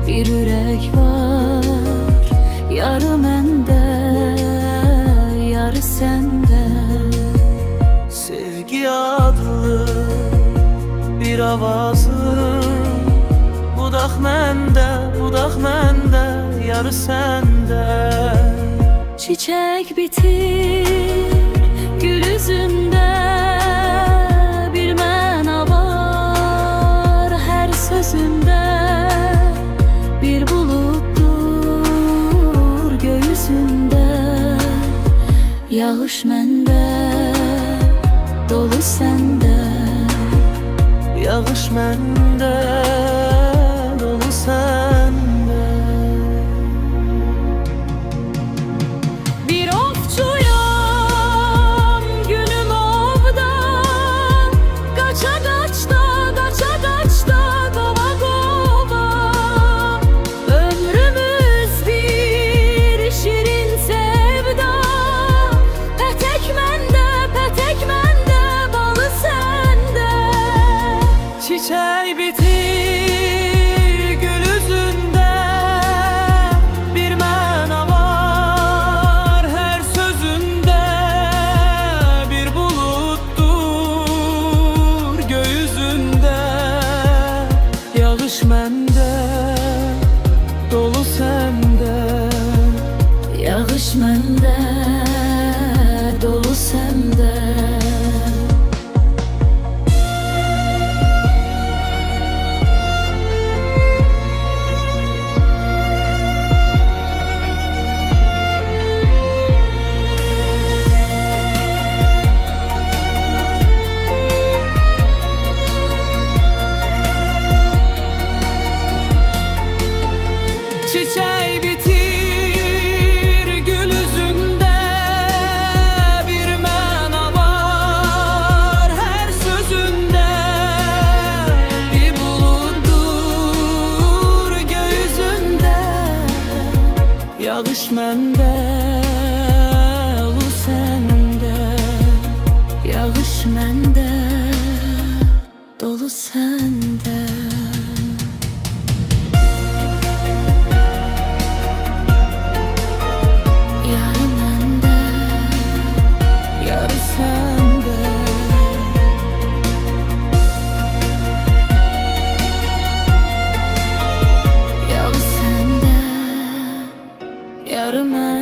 Bir ürək var, yarı məndə, yarı səndə. Sevgi adlı bir avazım, budaq məndə, budaq məndə, yarı səndə. Çiçək bitir gül üzündə, bir məna var hər sözündə. Bir buluddur göğüsündə, yağış məndə, dolu səndə. Yağış məndə, dolu səndə. Bir ovçuyam, günüm ovda, qaça qaçda, qaça qaçda, qova qova. Ömrümüz bir şirin sevda, pətək məndə, balı səndə. Çiçək bitir gül üzündə, bir məna var hər sözündə. Bir buluddur göğüzündə, yağış məndə, dolu səndə. Yağış məndə, dolu səndə. Çiçək bitir gül üzündə, bir məna var hər sözündə. Bir buluddur göğüzündə, yağış məndə, ulu səndə. Yağış məndə, dolu səndə. Yarı məndə, yarı səndə. Yarı səndə, yarı məndə.